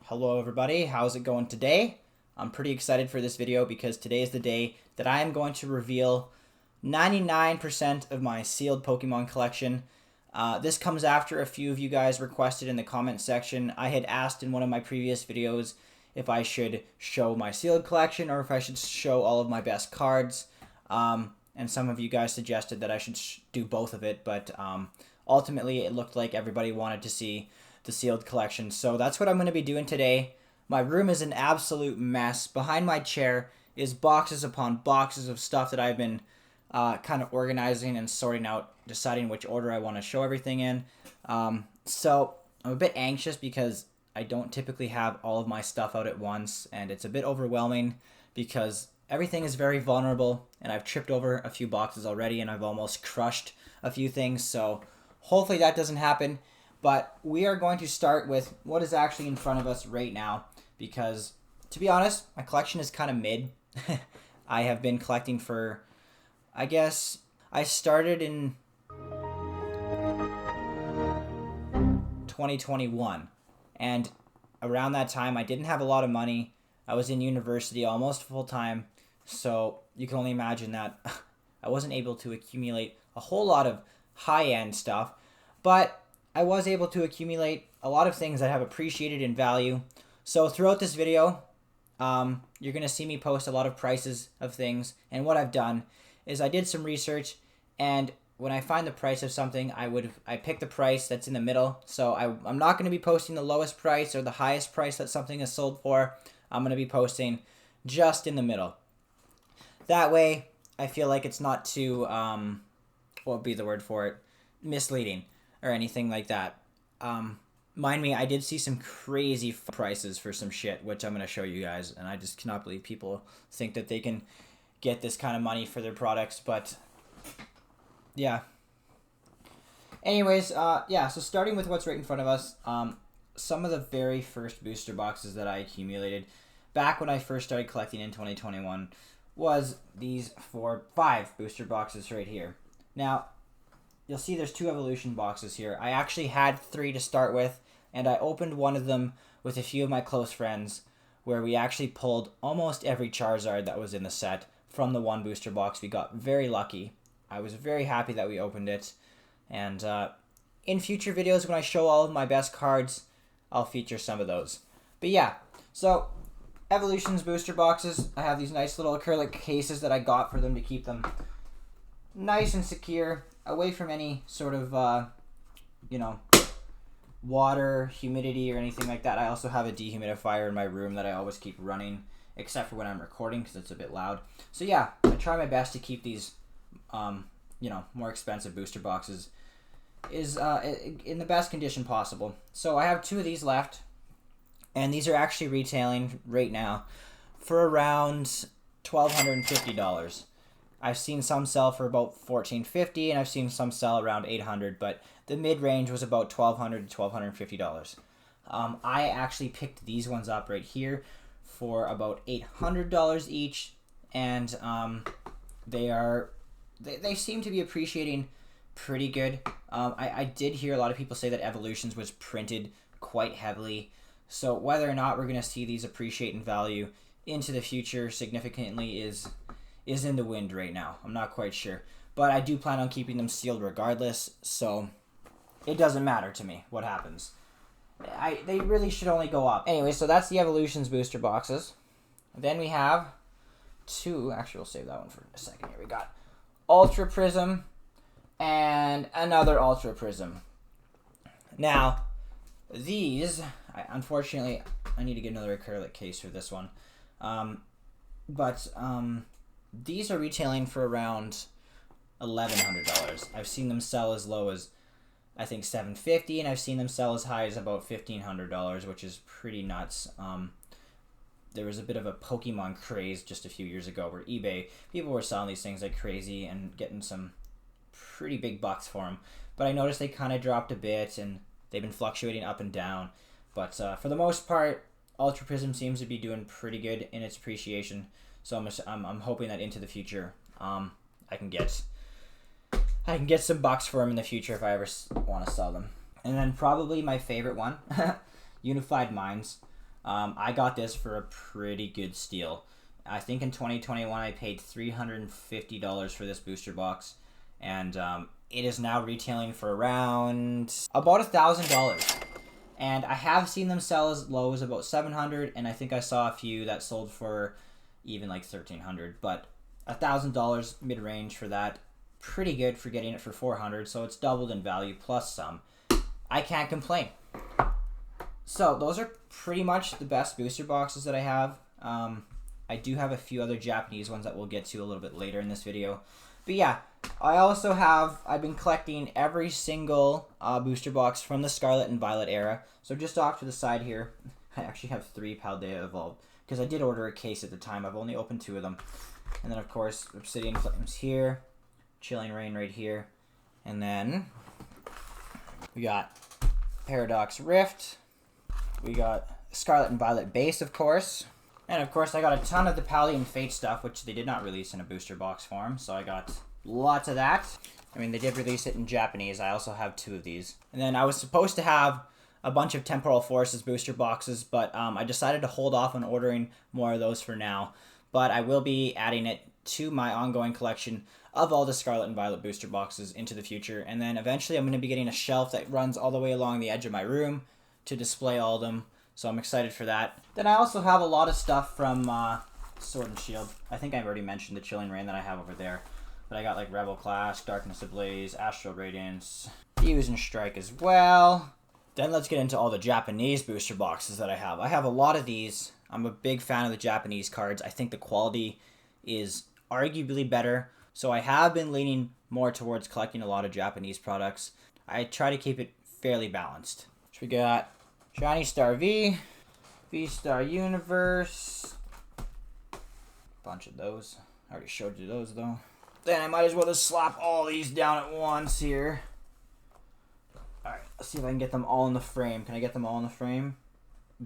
Hello everybody, how's it going today? I'm pretty excited for this video because today is the day that I am going to reveal 99% of my sealed Pokemon collection. This comes after a few of you guys requested in the comment section. I had asked in one of my previous videos if I should show my sealed collection or if I should show all of my best cards. And some of you guys suggested that I should do both of it, but ultimately it looked like everybody wanted to see the sealed collection. So that's what I'm going to be doing today. My room is an absolute mess. Behind my chair is boxes upon boxes of stuff that I've been kind of organizing and sorting out, deciding which order I want to show everything in. So I'm a bit anxious because I don't typically have all of my stuff out at once, and it's a bit overwhelming because everything is very vulnerable, and I've tripped over a few boxes already, and I've almost crushed a few things, so hopefully that doesn't happen. But we are going to start with what is actually in front of us right now because, to be honest, my collection is kind of mid. I have been collecting for, I guess, I started in 2021. And around that time, I didn't have a lot of money. I was in university almost full time. So you can only imagine that I wasn't able to accumulate a whole lot of high-end stuff. But I was able to accumulate a lot of things that have appreciated in value. So throughout this video, you're going to see me post a lot of prices of things. And what I've done is I did some research, and when I find the price of something, I pick the price that's in the middle. So I'm not going to be posting the lowest price or the highest price that something is sold for. I'm going to be posting just in the middle. That way, I feel like it's not too, what would be the word for it, misleading or anything like that. Mind me, I did see some crazy prices for some shit, which I'm going to show you guys, and I just cannot believe people think that they can get this kind of money for their products, but yeah. Anyways, yeah, so starting with what's right in front of us, some of the very first booster boxes that I accumulated back when I first started collecting in 2021 was these 5 booster boxes right here. Now, you'll see there's 2 evolution boxes here. I actually had 3 to start with, and I opened one of them with a few of my close friends where we actually pulled almost every Charizard that was in the set from the one booster box. We got very lucky. I was very happy that we opened it, and in future videos when I show all of my best cards, I'll feature some of those. But yeah, so Evolutions booster boxes, I have these nice little acrylic cases that I got for them to keep them nice and secure, away from any sort of, water, humidity, or anything like that. I also have a dehumidifier in my room that I always keep running, except for when I'm recording because it's a bit loud. So yeah, I try my best to keep these, more expensive booster boxes in the best condition possible. So I have 2 of these left, and these are actually retailing right now for around $1,250. I've seen some sell for about $1,450, and I've seen some sell around $800, but the mid-range was about $1,200 to $1,250. I actually picked these ones up right here for about $800 each, and they seem to be appreciating pretty good. I did hear a lot of people say that Evolutions was printed quite heavily, so whether or not we're going to see these appreciate in value into the future significantly is in the wind right now. I'm not quite sure. But I do plan on keeping them sealed regardless, so it doesn't matter to me what happens. They really should only go up. Anyway, so that's the Evolutions booster boxes. Then we have 2, actually we'll save that one for a second here. We got Ultra Prism and another Ultra Prism. Now, these, unfortunately, I need to get another acrylic case for this one. These are retailing for around $1,100. I've seen them sell as low as, I think, $750, and I've seen them sell as high as about $1,500, which is pretty nuts. There was a bit of a Pokemon craze just a few years ago where people were selling these things like crazy and getting some pretty big bucks for them. But I noticed they kind of dropped a bit, and they've been fluctuating up and down. But for the most part, Ultra Prism seems to be doing pretty good in its appreciation. So I'm hoping that into the future, I can get some bucks for them in the future if I ever want to sell them. And then probably my favorite one, Unified Minds. I got this for a pretty good steal. I think in 2021 I paid $350 for this booster box, and it is now retailing for around about $1,000. And I have seen them sell as low as about $700, and I think I saw a few that sold for even like $1,300. But $1,000 mid-range for that, pretty good for getting it for $400. So it's doubled in value plus some. I can't complain. So those are pretty much the best booster boxes that I have. I do have a few other Japanese ones that we'll get to a little bit later in this video. But yeah, I've been collecting every single booster box from the Scarlet and Violet era. So just off to the side here, I actually have 3 Paldea Evolved, because I did order a case at the time. I've only opened 2 of them. And then of course, Obsidian Flames here, Chilling Rain right here. And then we got Paradox Rift. We got Scarlet and Violet base, of course. And of course, I got a ton of the Pallian Fate stuff, which they did not release in a booster box form. So I got lots of that. I mean, they did release it in Japanese. I also have 2 of these. And then I was supposed to have a bunch of Temporal Forces booster boxes, but I decided to hold off on ordering more of those for now. But I will be adding it to my ongoing collection of all the Scarlet and Violet booster boxes into the future. And then eventually I'm going to be getting a shelf that runs all the way along the edge of my room to display all of them. So I'm excited for that. Then I also have a lot of stuff from Sword and Shield. I think I've already mentioned the Chilling Rain that I have over there. But I got like Rebel Clash, Darkness Ablaze, Astral Radiance, Fusion Strike as well. Then let's get into all the Japanese booster boxes that I have. I have a lot of these. I'm a big fan of the Japanese cards. I think the quality is arguably better. So I have been leaning more towards collecting a lot of Japanese products. I try to keep it fairly balanced. So we got Shiny Star V, V-Star Universe, bunch of those. I already showed you those though. Then I might as well just slap all these down at once here. Alright, let's see if I can get them all in the frame. Can I get them all in the frame?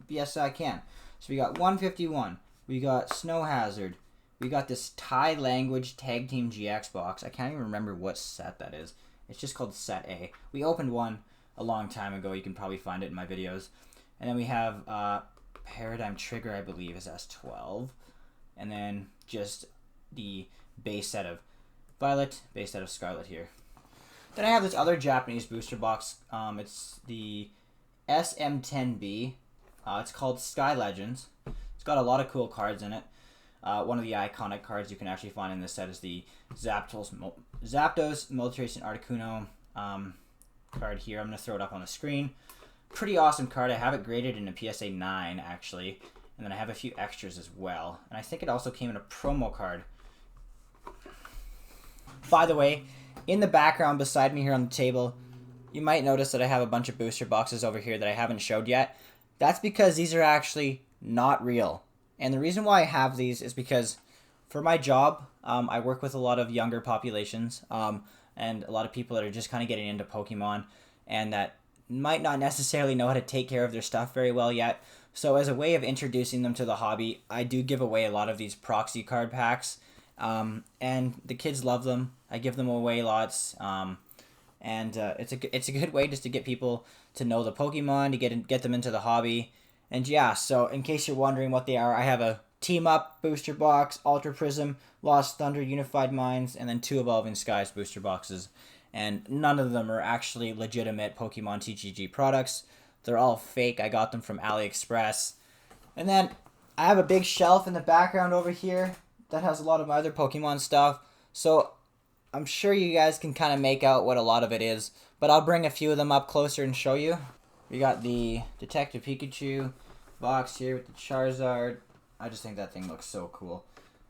Yes, I can. So we got 151. We got Snow Hazard. We got this Thai language Tag Team GX box. I can't even remember what set that is. It's just called Set A. We opened one a long time ago. You can probably find it in my videos. And then we have Paradigm Trigger, I believe, is S12. And then just the base set of Violet, base set of Scarlet here. Then I have this other Japanese booster box. It's the SM10B. It's called Sky Legends. It's got a lot of cool cards in it. One of the iconic cards you can actually find in this set is the Zapdos, Moltres, and Articuno card here. I'm going to throw it up on the screen. Pretty awesome card. I have it graded in a PSA 9, actually. And then I have a few extras as well. And I think it also came in a promo card. By the way, in the background beside me here on the table, you might notice that I have a bunch of booster boxes over here that I haven't showed yet. That's because these are actually not real. And the reason why I have these is because for my job, I work with a lot of younger populations and a lot of people that are just kind of getting into Pokemon and that might not necessarily know how to take care of their stuff very well yet. So as a way of introducing them to the hobby, I do give away a lot of these proxy card packs. And the kids love them. I give them away lots. It's a good way just to get people to know the Pokemon, to get them into the hobby. And yeah, so in case you're wondering what they are, I have a Team Up booster box, Ultra Prism, Lost Thunder, Unified Minds, and then 2 Evolving Skies booster boxes. And none of them are actually legitimate Pokemon TCG products. They're all fake. I got them from AliExpress. And then I have a big shelf in the background over here that has a lot of my other Pokemon stuff. So I'm sure you guys can kind of make out what a lot of it is. But I'll bring a few of them up closer and show you. We got the Detective Pikachu box here with the Charizard. I just think that thing looks so cool.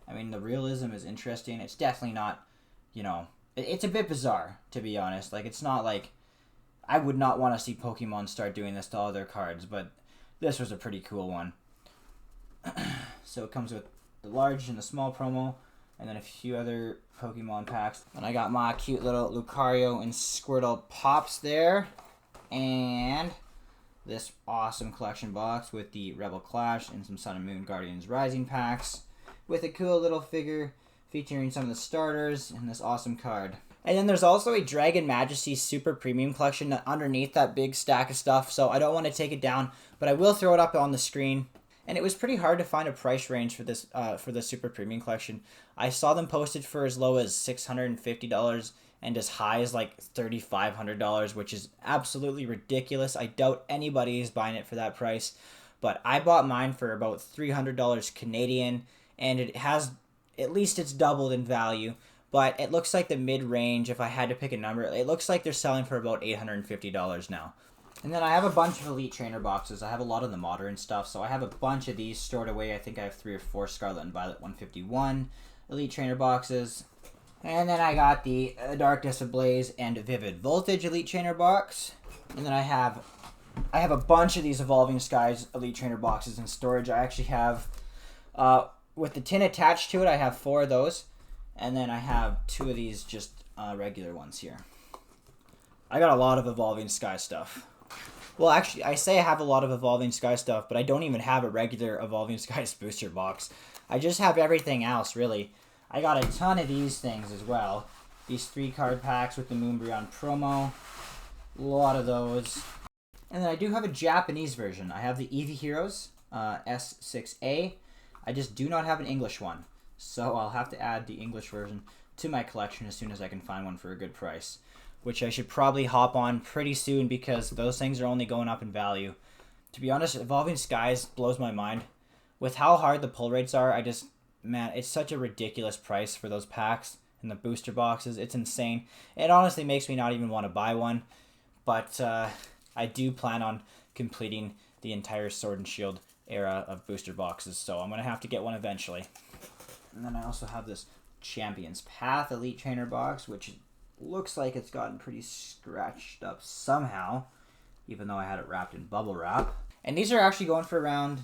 I mean, the realism is interesting. It's definitely not, you know, it's a bit bizarre, to be honest. Like, it's not like, I would not want to see Pokemon start doing this to all their cards, but this was a pretty cool one. So it comes with the large and the small promo, and then a few other Pokemon packs. And I got my cute little Lucario and Squirtle Pops there. And this awesome collection box with the Rebel Clash and some Sun and Moon Guardians Rising packs. With a cool little figure featuring some of the starters and this awesome card. And then there's also a Dragon Majesty Super Premium collection underneath that big stack of stuff. So I don't want to take it down, but I will throw it up on the screen and it was pretty hard to find a price range for the Super Premium Collection. I saw them posted for as low as $650 and as high as like $3,500, which is absolutely ridiculous. I doubt anybody is buying it for that price, but I bought mine for about $300 Canadian, and it has, at least it's doubled in value. But it looks like the mid-range, if I had to pick a number, it looks like they're selling for about $850 now. And then I have a bunch of Elite Trainer boxes. I have a lot of the modern stuff, so I have a bunch of these stored away. I think I have 3 or 4 Scarlet and Violet 151 Elite Trainer boxes. And then I got the Darkness Ablaze and Vivid Voltage Elite Trainer box. And then I have a bunch of these Evolving Skies Elite Trainer boxes in storage. I actually have, with the tin attached to it, I have 4 of those. And then I have 2 of these just regular ones here. I got a lot of Evolving Sky stuff. Well, actually, I say I have a lot of Evolving Sky stuff, but I don't even have a regular Evolving Skies booster box. I just have everything else, really. I got a ton of these things as well. These 3 card packs with the Moonbreon promo. A lot of those. And then I do have a Japanese version. I have the Eevee Heroes S6A. I just do not have an English one. So I'll have to add the English version to my collection as soon as I can find one for a good price, which I should probably hop on pretty soon because those things are only going up in value. To be honest, Evolving Skies blows my mind. With how hard the pull rates are, man, it's such a ridiculous price for those packs and the booster boxes. It's insane. It honestly makes me not even want to buy one, but I do plan on completing the entire Sword and Shield era of booster boxes, so I'm going to have to get one eventually. And then I also have this Champions Path Elite Trainer box, which looks like it's gotten pretty scratched up somehow, even though I had it wrapped in bubble wrap. And these are actually going for around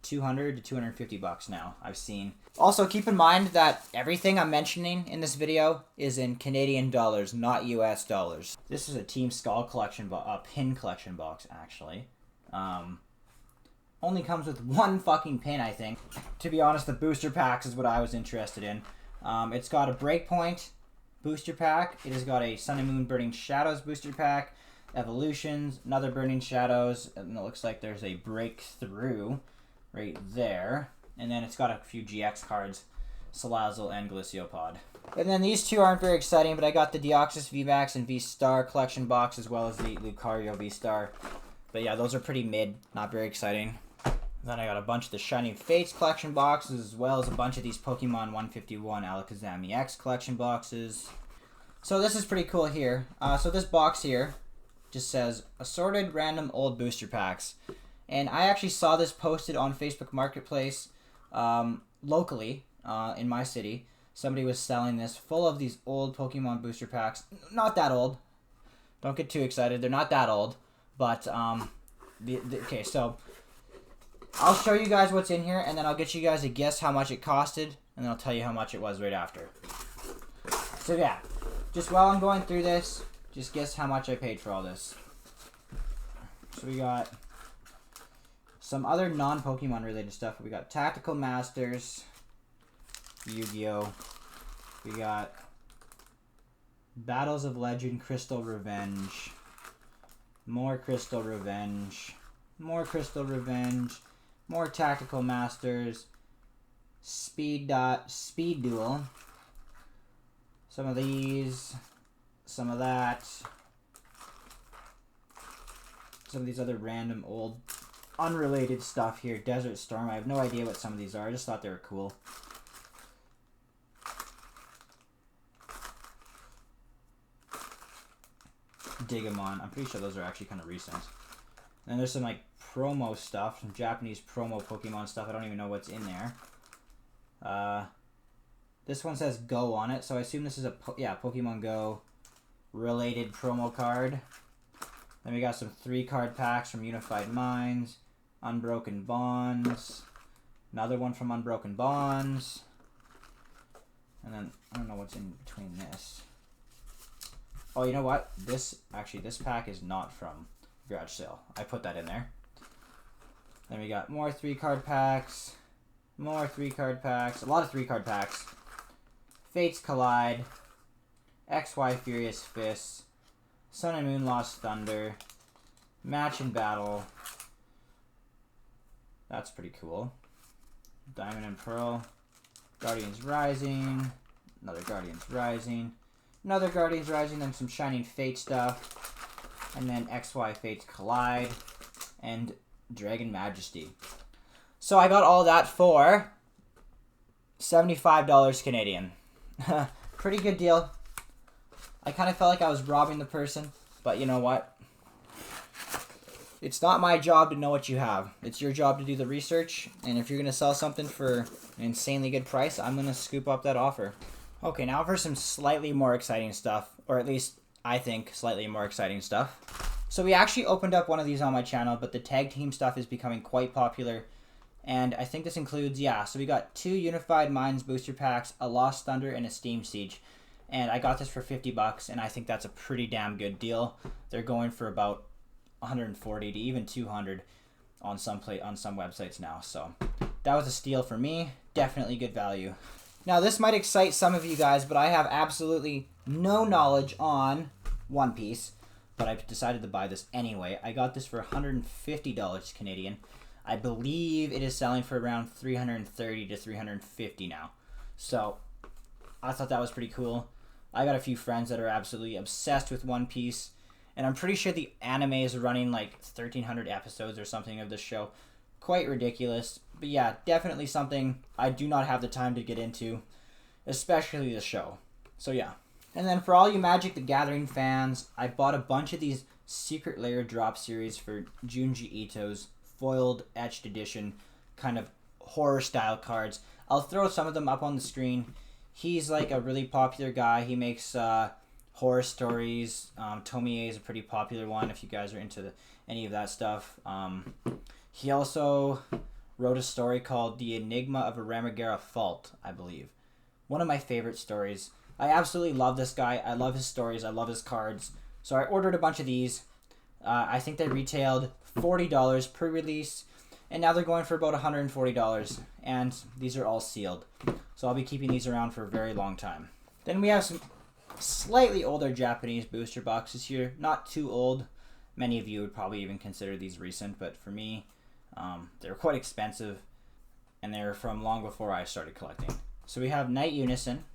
$200 to $250 now, I've seen. Also, keep in mind that everything I'm mentioning in this video is in Canadian dollars, not US dollars. This is a Team Skull collection, pin collection box, actually. Only comes with 1 fucking pin, I think. To be honest, the booster packs is what I was interested in. It's got a Breakpoint booster pack. It has got a Sun and Moon Burning Shadows booster pack, Evolutions, another Burning Shadows, and it looks like there's a Breakthrough right there. And then it's got a few GX cards, Salazzle and Glaciopod. And then these 2 aren't very exciting, but I got the Deoxys VMAX and V-Star collection box, as well as the Lucario V-Star. But yeah, those are pretty mid, not very exciting. Then I got a bunch of the Shining Fates collection boxes, as well as a bunch of these Pokemon 151 Alakazam EX collection boxes. So this is pretty cool here. So this box here just says Assorted Random Old Booster Packs. And I actually saw this posted on Facebook Marketplace locally in my city. Somebody was selling this full of these old Pokemon booster packs. Not that old. Don't get too excited. They're not that old. But, okay, so I'll show you guys what's in here, and then I'll get you guys to guess how much it costed, and then I'll tell you how much it was right after. So yeah, just while I'm going through this, just guess how much I paid for all this. So we got some other non-Pokemon related stuff. We got Tactical Masters, Yu-Gi-Oh! We got Battles of Legend, Crystal Revenge, more Crystal Revenge, more Crystal Revenge, more Tactical Masters, Speed Duel, some of these, some of that, some of these other random old unrelated stuff here. Desert Storm, I have no idea what some of these are, I just thought they were cool. Digimon, I'm pretty sure those are actually kind of recent. And then there's some like promo stuff, some Japanese promo Pokemon stuff. I don't even know what's in there. This one says Go on it, so I assume this is a Pokemon Go related promo card. Then we got some 3-card packs from Unified Minds, Unbroken Bonds, another one from Unbroken Bonds, and then I don't know what's in between this. Oh, you know what? This pack is not from Garage Sale. I put that in there. Then we got more 3-card packs, more 3-card packs, a lot of 3-card packs. Fates Collide, XY Furious Fists, Sun and Moon Lost Thunder, Match and Battle, That's pretty cool. Diamond and Pearl. Guardians Rising. Another Guardians Rising. Another Guardians Rising. Then some Shining Fate stuff. And then XY Fates Collide. And Dragon Majesty. So I got all that for $75 Canadian. Pretty good deal. I kind of felt like I was robbing the person. But you know what? It's not my job to know what you have. It's your job to do the research. And if you're going to sell something for an insanely good price, I'm going to scoop up that offer. Okay, now for some slightly more exciting stuff. Or at least, I think, slightly more exciting stuff. So we actually opened up one of these on my channel, but the tag team stuff is becoming quite popular. And I think this includes, yeah, so we got 2 Unified Minds booster packs, a Lost Thunder, and a Steam Siege. And I got this for $50, and I think that's a pretty damn good deal. They're going for about 140 to even 200 on some websites now. So that was a steal for me. Definitely good value. Now this might excite some of you guys, but I have absolutely no knowledge on One Piece. But I decided to buy this anyway. I got this for $150 Canadian. I believe it is selling for around $330 to $350 now. So I thought that was pretty cool. I got a few friends that are absolutely obsessed with One Piece. And I'm pretty sure the anime is running like 1,300 episodes or something of this show. Quite ridiculous. But yeah, definitely something I do not have the time to get into. Especially the show. So yeah. And then for all you Magic the Gathering fans, I bought a bunch of these Secret Lair drop series for Junji Ito's foiled etched edition kind of horror style cards. I'll throw some of them up on the screen. He's like a really popular guy. He makes horror stories. Tomie is a pretty popular one if you guys are into any of that stuff. He also wrote a story called The Enigma of a Ramagera Fault, I believe. One of my favorite stories. I absolutely love this guy. I love his stories. I love his cards. So I ordered a bunch of these. I think they retailed $40 pre-release. And now they're going for about $140. And these are all sealed. So I'll be keeping these around for a very long time. Then we have some slightly older Japanese booster boxes here. Not too old. Many of you would probably even consider these recent. But for me, they're quite expensive. And they're from long before I started collecting. So we have Night Unison.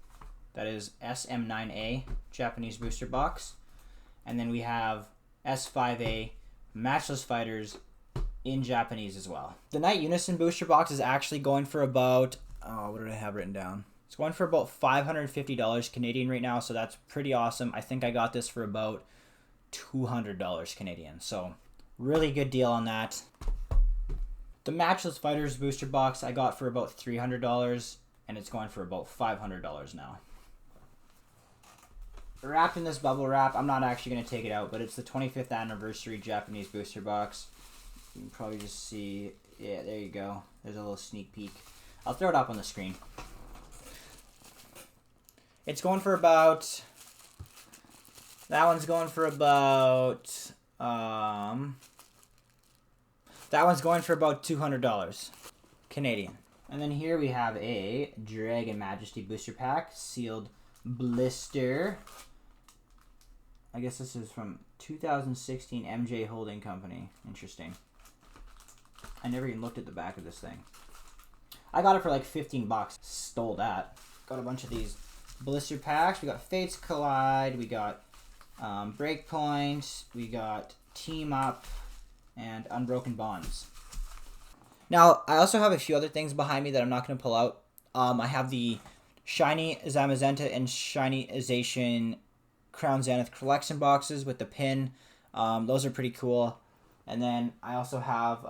That is SM9A Japanese booster box. And then we have S5A Matchless Fighters in Japanese as well. The Night Unison booster box is actually going for about, what did I have written down? It's going for about $550 Canadian right now, so that's pretty awesome. I think I got this for about $200 Canadian, so really good deal on that. The Matchless Fighters booster box I got for about $300, and it's going for about $500 now. Wrapped in this bubble wrap, I'm not actually going to take it out, but it's the 25th anniversary Japanese booster box. You can probably just see, yeah, there you go. There's a little sneak peek. I'll throw it up on the screen. It's going for about, that one's going for about, that one's going for about $200 Canadian. And then here we have a Dragon Majesty booster pack, sealed blister. I guess this is from 2016 MJ Holding Company. Interesting. I never even looked at the back of this thing. I got it for like 15 bucks. Stole that. Got a bunch of these blister packs. We got Fates Collide. We got Breakpoint. We got Team Up. And Unbroken Bonds. Now, I also have a few other things behind me that I'm not going to pull out. I have the Shiny Zamazenta and Shiny Ization Crown Zenith collection boxes with the pin. Those are pretty cool. And then I also have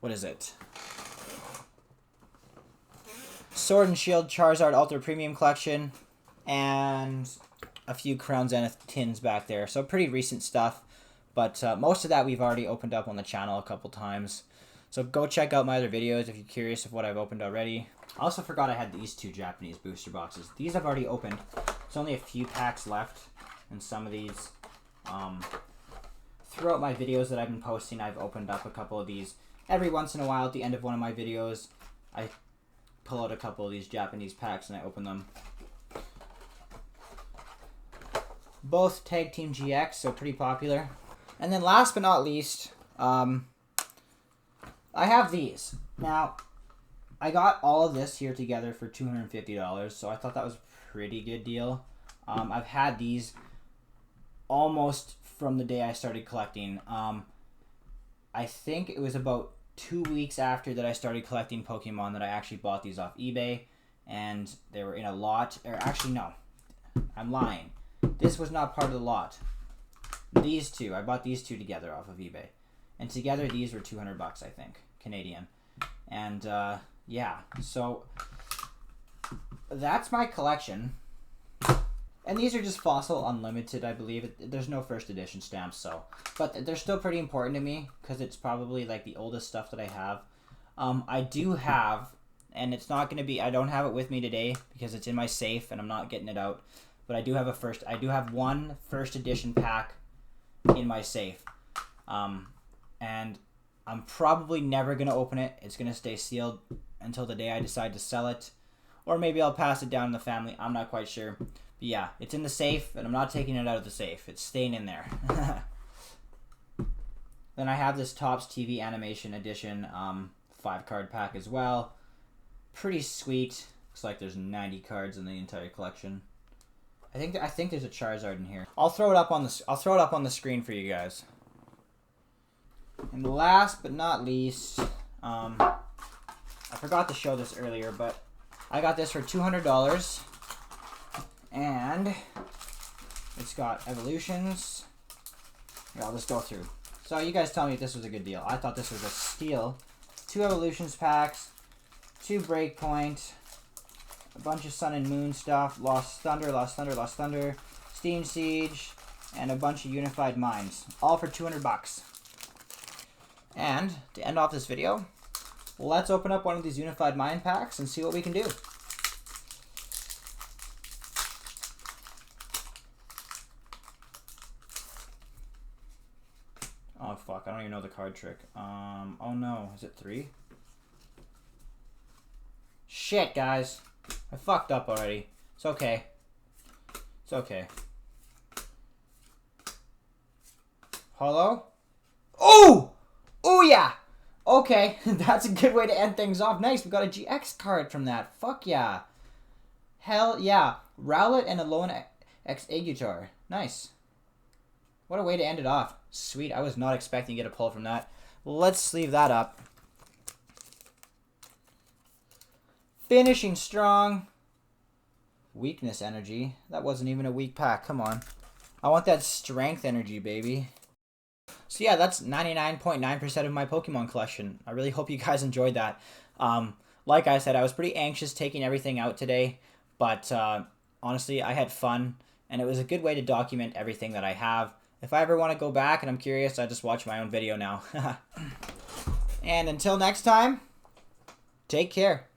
what is it? Sword and Shield Charizard Ultra Premium Collection. And a few Crown Zenith tins back there. So pretty recent stuff. But most of that we've already opened up on the channel a couple times. So go check out my other videos if you're curious of what I've opened already. I also forgot I had these 2 Japanese booster boxes. These I've already opened. There's only a few packs left. And some of these, throughout my videos that I've been posting, I've opened up a couple of these. Every once in a while at the end of one of my videos, I pull out a couple of these Japanese packs and I open them. Both Tag Team GX, so pretty popular. And then last but not least, I have these. Now, I got all of this here together for $250, so I thought that was a pretty good deal. I've had these almost from the day I started collecting. I think it was about 2 weeks after that I started collecting Pokemon that I actually bought these off eBay, and they were in a lot. Or actually, no, I'm lying. This was not part of the lot. These two, I bought these two together off of eBay, and together these were $200, I think, Canadian. And yeah, so that's my collection. And these are just Fossil Unlimited, I believe. There's no first edition stamps, so. But they're still pretty important to me, because it's probably like the oldest stuff that I have. I do have, and it's not going to be, I don't have it with me today, because it's in my safe, and I'm not getting it out. But I do have one first edition pack in my safe. And I'm probably never going to open it. It's going to stay sealed until the day I decide to sell it. Or maybe I'll pass it down in the family. I'm not quite sure. But yeah, it's in the safe, and I'm not taking it out of the safe. It's staying in there. Then I have this Topps TV Animation Edition 5-card pack as well. Pretty sweet. Looks like there's 90 cards in the entire collection. I think there's a Charizard in here. I'll throw it up on the screen for you guys. And last but not least, I forgot to show this earlier, but I got this for $200, and it's got evolutions. Here, I'll just go through. So you guys tell me if this was a good deal. I thought this was a steal. 2 evolutions packs, 2 Breakpoint, a bunch of Sun and Moon stuff, Lost Thunder, Steam Siege, and a bunch of Unified Minds, all for $200. And to end off this video, let's open up one of these Unified Mind packs and see what we can do. Oh fuck, I don't even know the card trick. Oh no, is it 3? Shit, guys. I fucked up already. It's okay. It's okay. Hello? Oh! Oh yeah! Okay, that's a good way to end things off. Nice, we got a GX card from that. Fuck yeah. Hell yeah. Rowlet and Alolan Exeggutor. Nice. What a way to end it off. Sweet, I was not expecting to get a pull from that. Let's sleeve that up. Finishing strong. Weakness energy. That wasn't even a weak pack. Come on. I want that strength energy, baby. So yeah, that's 99.9% of my Pokemon collection. I really hope you guys enjoyed that. Like I said, I was pretty anxious taking everything out today, but honestly, I had fun, and it was a good way to document everything that I have. If I ever want to go back and I'm curious, I just watch my own video now. And until next time, take care.